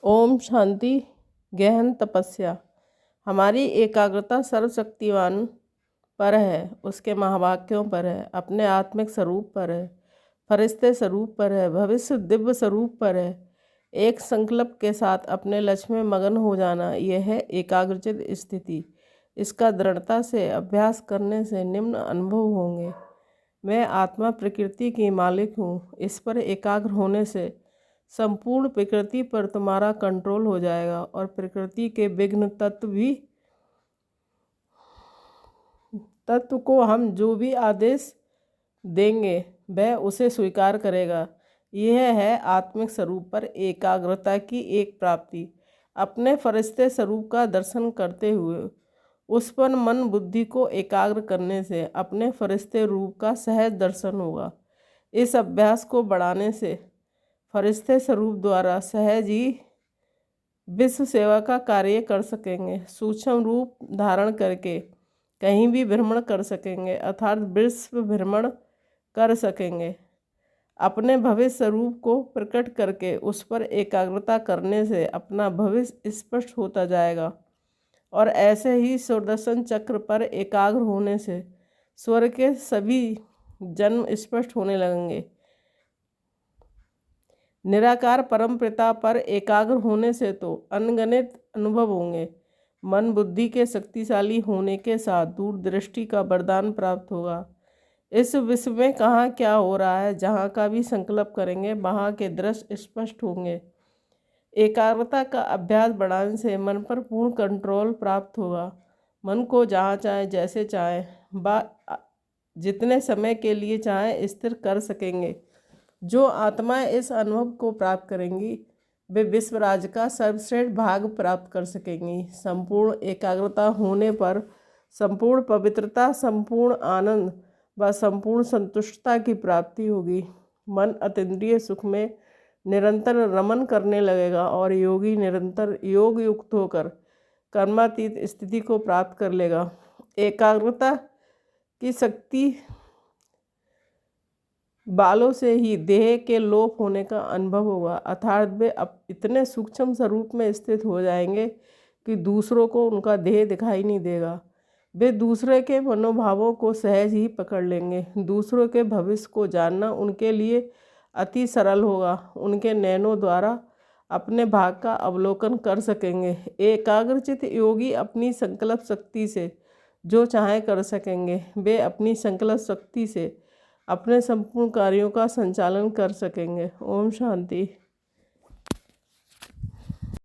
ओम शांति। गहन तपस्या। हमारी एकाग्रता सर्वशक्तिवान पर है, उसके महावाक्यों पर है, अपने आत्मिक स्वरूप पर है, फरिश्ते स्वरूप पर है, भविष्य दिव्य स्वरूप पर है। एक संकल्प के साथ अपने लक्ष्य में मगन हो जाना, यह है एकाग्रचित स्थिति। इसका दृढ़ता से अभ्यास करने से निम्न अनुभव होंगे। मैं आत्मा प्रकृति की मालिक हूँ। इस पर एकाग्र होने से संपूर्ण प्रकृति पर तुम्हारा कंट्रोल हो जाएगा और प्रकृति के विघ्न तत्व को हम जो भी आदेश देंगे वह उसे स्वीकार करेगा। यह है आत्मिक स्वरूप पर एकाग्रता की एक प्राप्ति। अपने फरिश्ते स्वरूप का दर्शन करते हुए उस पर मन बुद्धि को एकाग्र करने से अपने फरिश्ते रूप का सहज दर्शन होगा। इस अभ्यास को बढ़ाने से फरिश्ते स्वरूप द्वारा सहज ही विश्व सेवा का कार्य कर सकेंगे। सूक्ष्म रूप धारण करके कहीं भी भ्रमण कर सकेंगे, अर्थात विश्व भ्रमण कर सकेंगे। अपने भविष्य स्वरूप को प्रकट करके उस पर एकाग्रता करने से अपना भविष्य स्पष्ट होता जाएगा और ऐसे ही सुदर्शन चक्र पर एकाग्र होने से स्वर्ग के सभी जन्म स्पष्ट होने लगेंगे। निराकार परम पिता पर एकाग्र होने से तो अनगणित अनुभव होंगे। मन बुद्धि के शक्तिशाली होने के साथ दूरदृष्टि का वरदान प्राप्त होगा। इस विश्व में कहाँ क्या हो रहा है, जहाँ का भी संकल्प करेंगे वहाँ के दृश्य स्पष्ट होंगे। एकाग्रता का अभ्यास बढ़ाने से मन पर पूर्ण कंट्रोल प्राप्त होगा। मन को जहाँ चाहे जैसे चाहे जितने समय के लिए चाहे स्थिर कर सकेंगे। जो आत्माएं इस अनुभव को प्राप्त करेंगी वे विश्व राज्य का सर्वश्रेष्ठ भाग प्राप्त कर सकेंगी। संपूर्ण एकाग्रता होने पर संपूर्ण पवित्रता, संपूर्ण आनंद व संपूर्ण संतुष्टता की प्राप्ति होगी। मन अतीन्द्रिय सुख में निरंतर रमन करने लगेगा और योगी निरंतर योग युक्त होकर कर्मातीत स्थिति को प्राप्त कर लेगा। एकाग्रता की शक्ति बालों से ही देह के लोप होने का अनुभव होगा, अर्थात वे अब इतने सूक्ष्म स्वरूप में स्थित हो जाएंगे कि दूसरों को उनका देह दिखाई नहीं देगा। वे दूसरे के मनोभावों को सहज ही पकड़ लेंगे। दूसरों के भविष्य को जानना उनके लिए अति सरल होगा। उनके नैनों द्वारा अपने भाग का अवलोकन कर सकेंगे। एकाग्रचित योगी अपनी संकल्प शक्ति से जो चाहे कर सकेंगे। वे अपनी संकल्प शक्ति से अपने संपूर्ण कार्यों का संचालन कर सकेंगे। ओम शांति।